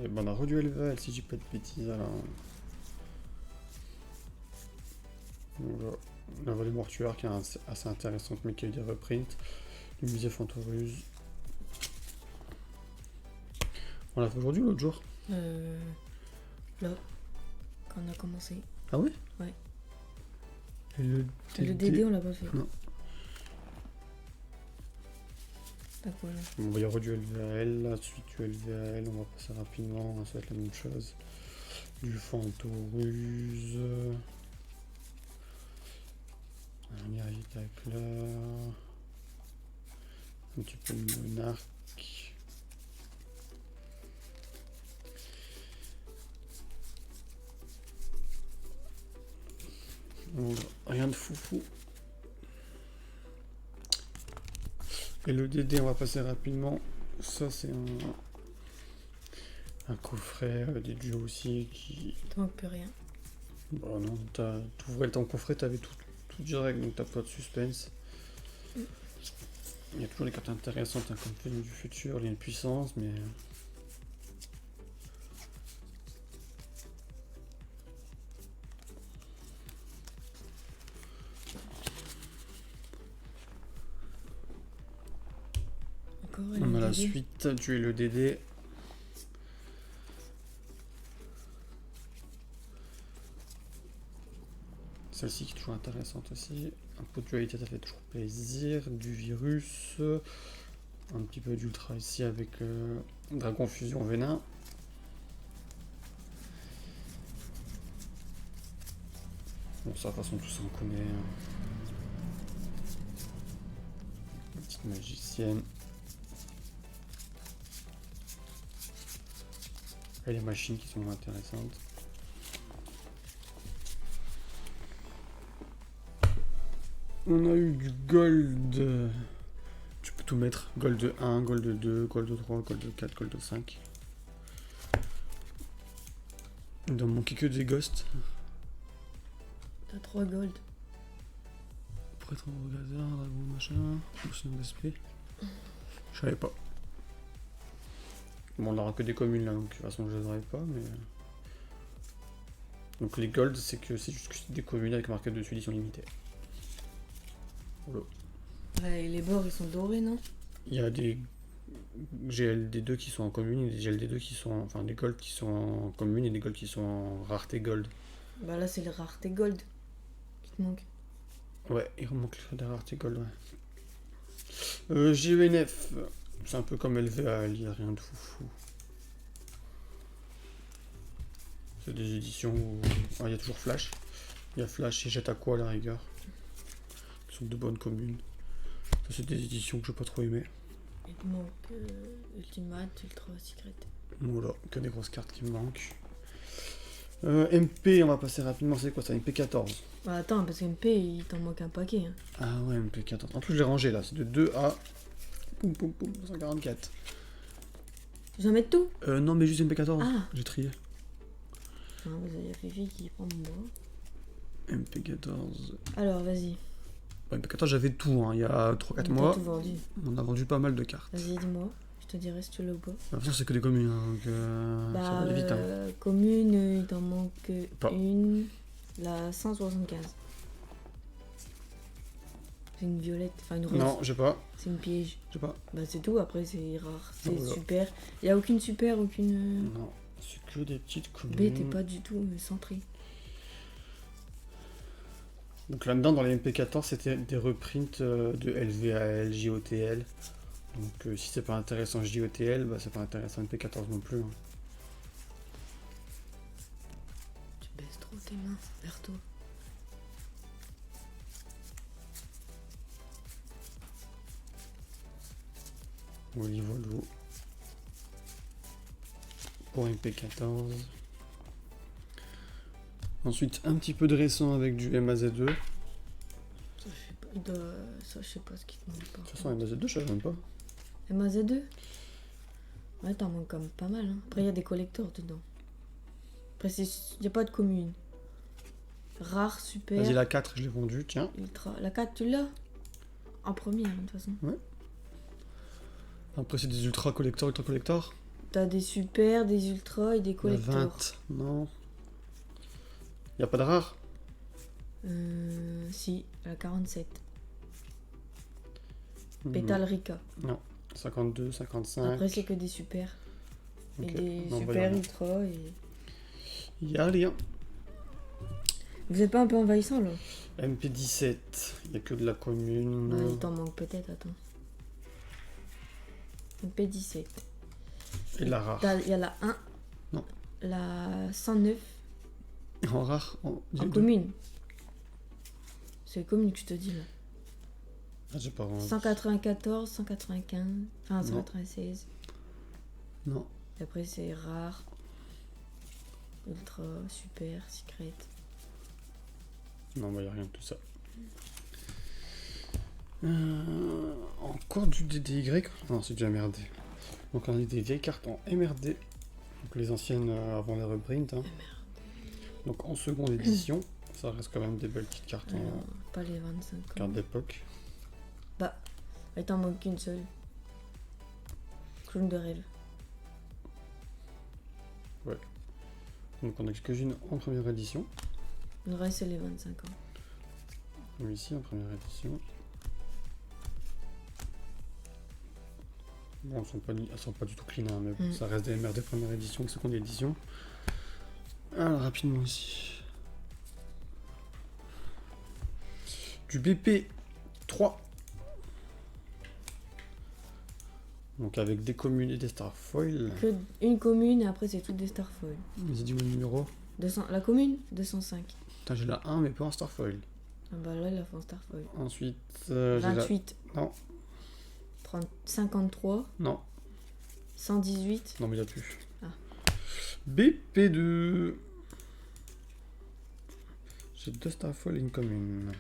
Et ben on a redu LVAL si j'ai pas de bêtises alors. Voilà. La volée mortuaire qui est assez intéressante mais qui a eu des reprints. Le musée Fantoruse. On l'a fait aujourd'hui ou l'autre jour? Là. Quand on a commencé. Ah oui? Ouais. Et le Le DD, on l'a pas fait. Non. D'accord. On va y avoir du LVAL, la suite du LVAL, on va passer rapidement, ça va être la même chose. Du Fantoruse. Un Myrtille là. Un petit peu de Monarque. Voilà, rien de foufou. Et le DD, on va passer rapidement. Ça, c'est un coffret des duos aussi qui. Il te manque plus rien. Bah non, t'ouvrais ton coffret, t'avais tout direct, donc t'as pas de suspense. Il y a toujours des cartes intéressantes, hein, comme Féline du futur, Lien de puissance, mais. Encore On a la DD. suite du LEDD. Celle-ci qui est toujours intéressante aussi. Un peu de dualité, ça fait toujours plaisir. Du virus. Un petit peu d'ultra ici avec Dragon Fusion Venin. Bon, ça, de toute façon, tout ça on connaît. Hein. Une petite magicienne. Et les machines qui sont intéressantes. On a eu du gold. Tu peux tout mettre. Gold 1, gold 2, gold 3, gold 4, gold 5. Il doit manquer que des ghosts. T'as 3 gold. Prêtre regardeur, dragon, machin. Potion d'esprit. Je savais pas. Bon, on n'aura que des communes là, donc de toute façon je les aurai pas, mais. Donc les golds, c'est que c'est juste que c'est des communes avec marqué dessus édition limitée. Voilà. Ouais, et les bords, ils sont dorés, non? Il y a des GLD2 qui sont en commune et des GLD2 qui sont. Enfin, des golds qui sont en commune et des golds qui sont en rareté gold. Bah là, c'est les raretés gold qui te manquent. Ouais, il manque des raretés gold, ouais. JVNF, c'est un peu comme LVAL, il n'y a rien de foufou. C'est des éditions où. Ah, il y a toujours Flash. Il y a Flash et Jet Aqua à la rigueur. Qui sont de bonnes communes. Ça, c'est des éditions que je n'ai pas trop aimé. Il te manque Ultimate, Ultra, Secret. Voilà, que des grosses cartes qui me manquent. MP, on va passer rapidement, c'est quoi ça? MP14. Bah attends, parce que MP, il t'en manque un paquet. Hein. Ah ouais, MP14. En plus, je l'ai rangé là, c'est de 2 à. Poum poum poum, 144. Tu dois mettre tout? Non, mais juste MP14. Ah. J'ai trié. Non, il y a Fifi qui prend mon bois. MP14. Alors, vas-y. Ouais, MP14, j'avais tout, hein. Il y a 3-4 T'as mois. tout vendu. On a vendu pas mal de cartes. Vas-y, dis-moi. Je te dirai si tu l'as ou pas. De toute façon, c'est que des communes, hein, donc ça va Bah, aller vite. Hein. commune, il t'en manque Pas. une. La 175. C'est une violette, enfin une rose. Non, j'ai pas. C'est une piège. J'ai pas. Bah, c'est tout, après, c'est rare. C'est Voilà. super. Il y a aucune super, aucune. Non, c'est que des petites communes. B, t'es pas du tout centré. Donc là-dedans, dans les MP14, c'était des reprints de LVAL, JOTL. Donc si c'est pas intéressant JOTL, bah c'est pas intéressant MP14 non plus. Hein. Tu baisses trop tes mains vers toi. Oui, voilà. Pour MP14. Ensuite, un petit peu de récent avec du MAZ2. De Ça, je sais pas, ça, je sais pas ce qui te manque pas. toute façon, MAZ2, je savais même pas. MAZ2 Ouais, t'en manques quand même pas mal. Hein. Après, il y a des collecteurs dedans. Après, il n'y a pas de commune. Rare, super. Vas-y, la 4, je l'ai vendue, tiens. Ultra. La 4, tu l'as? En première, de toute façon. Après, c'est des ultra collector. T'as des super, des ultras et des La collecteurs. 20, non. Y a pas de rare. Si, la 47. Non. Pétale Rika. Non. 52, 55. Après, c'est que des super. Ok. Et des Non, bah, super y a ultra. Et... Y a rien. Vous êtes pas un peu envahissant là? MP17, y a que de la commune. Ouais, il t'en manque peut-être, attends. P17. Et de la rare. Il y a la 1. Non. La 109. En rare. En commune. C'est les communes que je te dis là. Ah, j'ai pas vraiment. 194, 195, enfin Non. 196. Non. Et après c'est rare. Ultra, super, secret. Non, bah y a rien de tout ça. Encore du DDY. Non, c'est du MRD. Donc on a des vieilles cartes en MRD. Donc les anciennes avant les reprints. Hein. Donc en seconde édition. Ça reste quand même des belles petites cartes en Pas les 25 ans. cartes d'époque. Bah, il t'en manque qu'une seule. Clown de rêve. Donc on a quelques-unes en première édition. Le reste c'est les 25 ans. Comme ici en première édition. Bon, elles sont pas du tout clean, hein, mais bon, ça reste des MRD première édition, seconde édition. Alors rapidement ici. Du BP 3. Donc avec des communes et des Starfoil. Que une commune et après c'est toutes des Starfoil. Vas-y, dis-moi le numéro. 200, la commune 205. Putain, j'ai la 1 mais pas en Starfoil. Ah bah là il a fait un Starfoil. Ensuite, j'ai 28. la... Non, 30, 53. non, 118. non mais il a plus. Ah. BP2. J'ai 2 Starfall et une commune.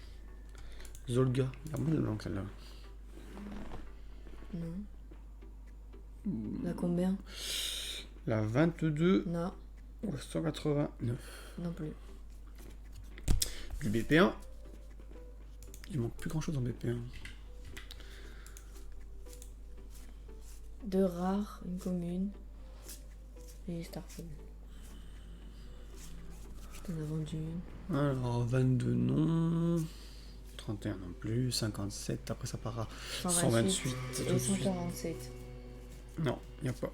Zolga. Il y a moins de blanc celle-là. Non. La combien? La 22 Non, ou la 189. non plus. Du BP1. Il manque plus grand chose en BP1. 2 rares, une commune. Et Starfall. T'en as vendu une. Alors 22 non. 31 non plus. 57. Après ça part à 128. Et 147. Non, il n'y a pas.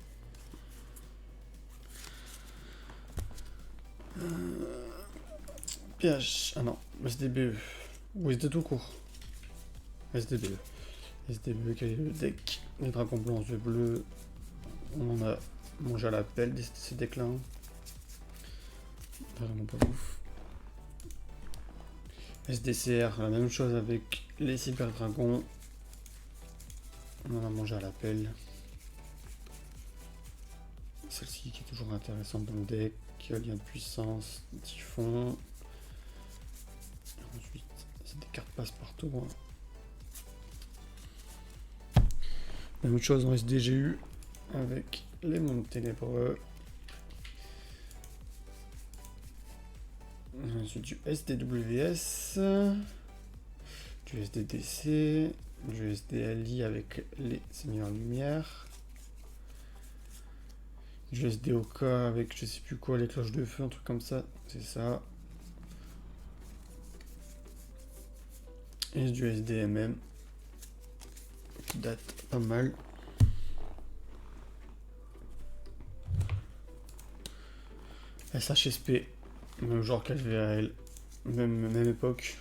PH. Ah non. SDBE. Ou SD tout court. SDBE. SDBE, quel est le deck? Les dragons blancs, yeux bleus. On en a mangé à l'appel, ces decks-là. Vraiment pas ouf. SDCR, la même chose avec les cyber dragons. On en a mangé à l'appel. Celle-ci qui est toujours intéressante dans le deck. Lien de puissance, typhon. Et ensuite, c'est des cartes passe-partout. Hein. Même chose en SDGU avec les mondes ténébreux. Ensuite du SDWS, du SDDC, du SDLI avec les Seigneurs Lumière, du SDOK avec je sais plus quoi, les cloches de feu, un truc comme ça, c'est ça. Et du SDMM qui date pas mal. SHSP, même genre qu'HVAL, même époque,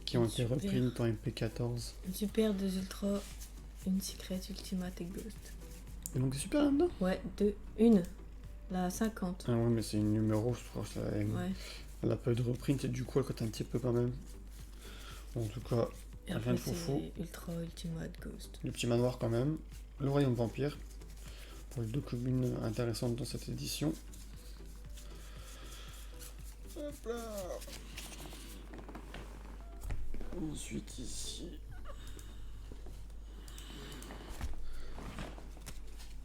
qui ont été Super. repris en MP14. Une super, 2 ultra, une secret, ultimate et ghost. Et donc c'est super là-dedans. Ouais, 2, une. La 50. Ah ouais, mais c'est une numéro, je crois que ça, Ouais. elle a pas eu de reprint et du coup elle coûte un petit peu quand même. En tout cas, Et rien après, de foufou. c'est ultra, ultimate, ghost. Le petit manoir quand même. Le royaume vampire. Pour les 2 communes intéressantes dans cette édition. Hop là. Ensuite ici.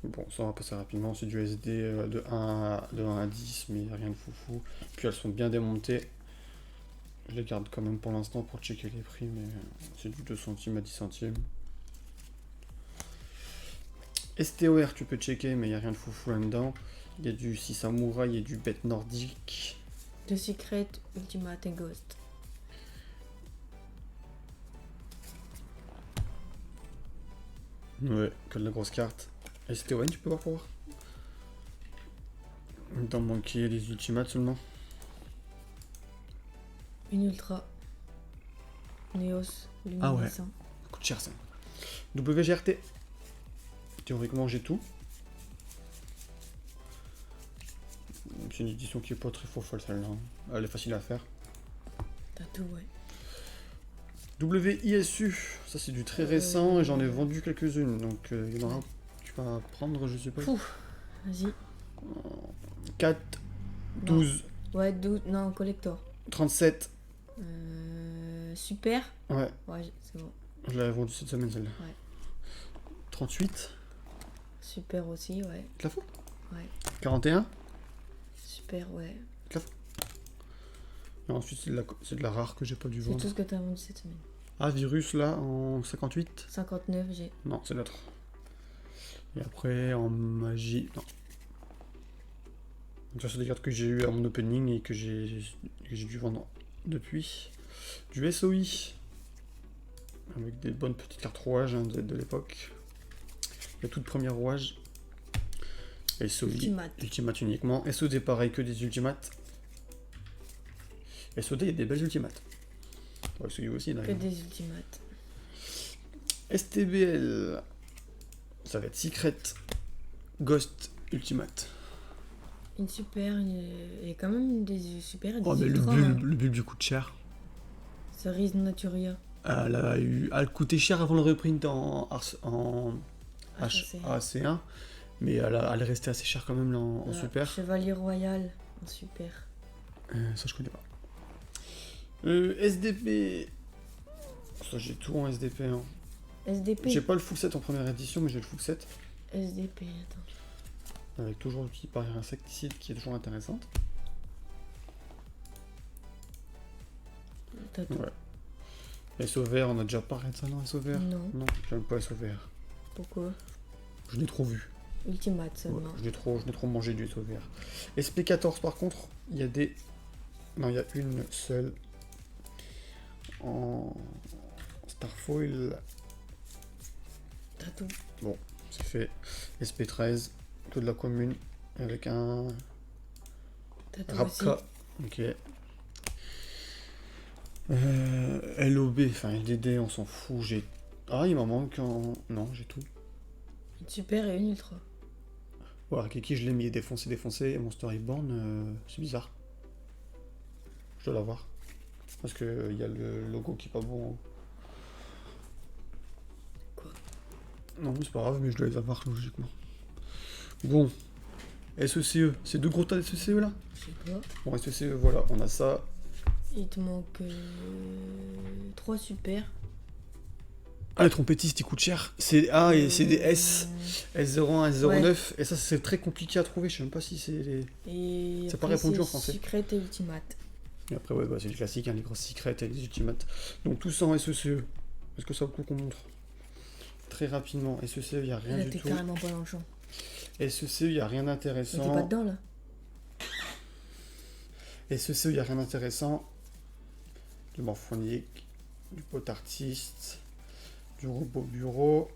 Bon, ça on va passer rapidement. C'est du SD de 1 à 10, mais rien de foufou. Puis elles sont bien démontées. Je les garde quand même pour l'instant pour checker les prix, mais c'est du 2 centimes à 10 centimes. STOR, tu peux checker, mais il n'y a rien de foufou là-dedans. Il y a du 6 samouraï, il y a du bête nordique. 2 secret, ultimate et ghost. Ouais, que de la grosse carte. STON, tu peux voir pour voir. Il t'en manquait les ultimates seulement. Une ultra. Neos, Ah ouais. luminescent. Ça coûte cher ça. WGRT. Théoriquement, j'ai tout. C'est une édition qui est pas très folle celle-là. Elle est facile à faire. T'as tout, ouais. WISU, ça c'est du très récent et j'en ai vendu quelques-unes. Donc il y en aura que tu vas prendre, je sais pas. Pouf. Vas-y. 4, 12, Ouais, 12. Non, collector. 37. Super. Ouais, Ouais, c'est bon. je l'avais vendu cette semaine celle-là. Ouais. 38. Super aussi, ouais. Tu la fous? Ouais. 41. Super, ouais. Et ensuite c'est de la rare que j'ai pas dû C'est vendre. tout ce que t'as vendu cette semaine. Ah, virus là en 58. 59, j'ai. Non, c'est l'autre. Et après en magie, non. Donc ça c'est des cartes que j'ai eu à mon opening et que j'ai dû vendre depuis. Du SOI. Avec des bonnes petites cartes rouages hein, de l'époque. La toute première rouage. SOI. Ultimate uniquement. SOD pareil que des ultimates. SOD il y a des belles ultimates. Ouais, SOI aussi Que d'ailleurs. des ultimates. STBL. Ça va être Secret. Ghost Ultimate. Une super, il y a quand même des super et des Oh mais ultras. Hein. le bulbe du coûte cher. Cerise Naturia. Elle coûtait cher avant le reprint en HAC. HAC1. Mais elle est restée assez chère quand même là en Voilà, super. Chevalier Royal en super. Ça je connais pas. SDP. Ça j'ai tout en SDP. Hein. SDP. J'ai pas le full set en première édition, mais j'ai le full set. SDP, attends. Avec toujours le petit barrière insecticide qui est toujours intéressante. T'as tout. Ouais. SO vert, on a déjà parlé de ça, non, SO vert? Non. Non, j'aime pas SO vert. Pourquoi? Je l'ai trop vu. Ultimate Ouais, seulement. je l'ai trop mangé du SO vert. SP14 par contre, il y a des... Non, il y a une seule. En Starfoil. T'as tout. Bon, c'est fait. SP13, que de la commune, avec un T'as tout aussi. Rapka. Ok. LOB, enfin LDD, on s'en fout. J'ai. Ah, il m'en manque en. Non, j'ai tout. Une super et une ultra. Voilà, Kiki, je l'ai mis défoncé. Et mon Storyborn, c'est bizarre. Je dois l'avoir. Parce que il y a le logo qui est pas bon. Quoi? Non, mais c'est pas grave, mais je dois les avoir logiquement. Bon. SECE, c'est deux gros tas de SECE là? Je sais pas. Bon, SECE, voilà, on a ça. Il te manque 3 super. Ah, les trompettistes, ils coûtent cher. C'est et c'est des S. S01, S09. Et ça, c'est très compliqué à trouver. Je sais même pas si c'est les... Et C'est pas après, répondu en c'est français. Secret et Ultimate. Et après, ouais, bah, c'est du classique, hein, les grosses secrets et les ultimates. Donc, tout ça en SECE. Est-ce que ça vaut le coup qu'on montre? Très rapidement. SECE, il n'y a rien Là, du t'es tout. carrément pas dans le champ. SECE, il n'y a rien Mais t'es pas d'intéressant. dedans là. SECE, il n'y a rien d'intéressant. Du morphonique, du pot artiste, du robot bureau.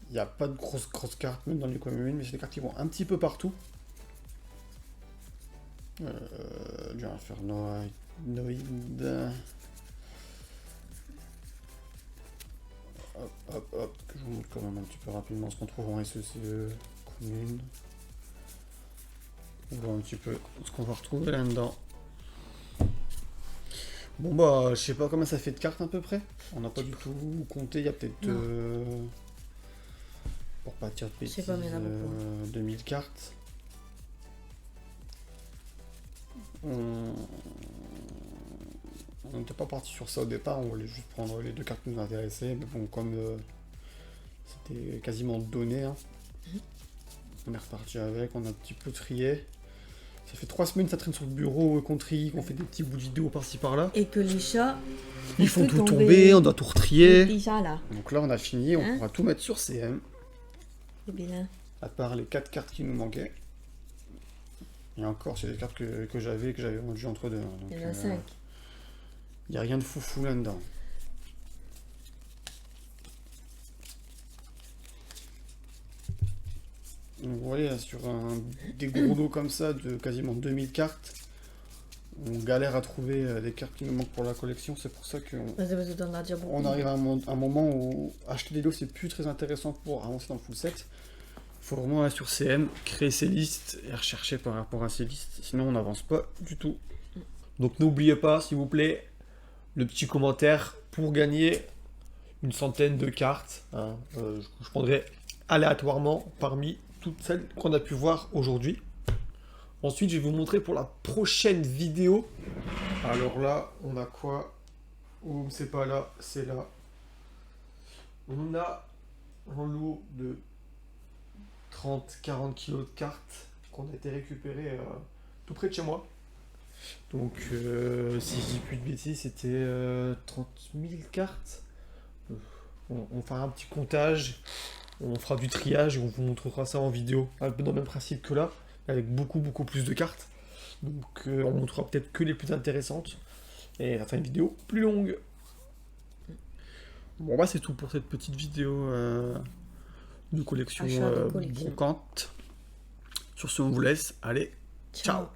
Il n'y a pas de grosses cartes, même dans les communes, mais c'est des cartes qui vont un petit peu partout. Du Infernoid. Hop, que je vous montre quand même un petit peu rapidement ce qu'on trouve en SECE commune. On voit un petit peu ce qu'on va retrouver là-dedans. Bon bah, je sais pas combien ça fait de cartes à peu près. On n'a pas du tout compté, il y a peut-être... pour pas dire de Je sais bêtises, pas, mais il y en a beaucoup. 2000 cartes. On n'était pas parti sur ça au départ, on voulait juste prendre les deux cartes qui nous intéressaient, mais bon, comme c'était quasiment donné, hein, on est reparti avec, on a un petit peu trié. Ça fait 3 semaines que ça traîne sur le bureau, qu'on trie, qu'on fait des petits bouts de vidéo par-ci par-là. Et que les chats. Ils font peut tout tomber. tomber, on doit tout Les retrier. petits chats là. Donc là, on a fini, on Hein pourra tout mettre sur CM, C'est bien. à part les 4 cartes qui nous manquaient. Et encore, c'est des cartes que j'avais vendues entre deux. Hein, donc, Il y en a 5. il n'y a rien de foufou là-dedans. Donc vous voyez, là, sur des gros lots comme ça, de quasiment 2000 cartes, on galère à trouver des cartes qui nous manquent pour la collection. C'est pour ça qu'on Vas-y, vas-y, t'en as déjà beaucoup. on arrive à un moment où acheter des lots, c'est plus très intéressant pour avancer dans le full set. Il faut vraiment aller sur CM, créer ses listes et rechercher par rapport à ces listes. Sinon, on n'avance pas du tout. Donc n'oubliez pas, s'il vous plaît, le petit commentaire pour gagner une centaine de cartes. Hein. Je prendrai aléatoirement parmi toutes celles qu'on a pu voir aujourd'hui. Ensuite, je vais vous montrer pour la prochaine vidéo. Alors là, on a quoi? Oh, c'est pas là, c'est là. On a un lot de 30-40 kilos de cartes qu'on a été récupérées tout près de chez moi. Donc, si je dis plus de bêtises, c'était 30 000 cartes. On fera un petit comptage, on fera du triage et on vous montrera ça en vidéo, un peu dans le même principe que là, avec beaucoup plus de cartes. Donc, on montrera peut-être que les plus intéressantes et ça fera une vidéo plus longue. Bon, bah, c'est tout pour cette petite vidéo de collection Achat de collection. brocante. Sur ce, on vous laisse. Allez, ciao.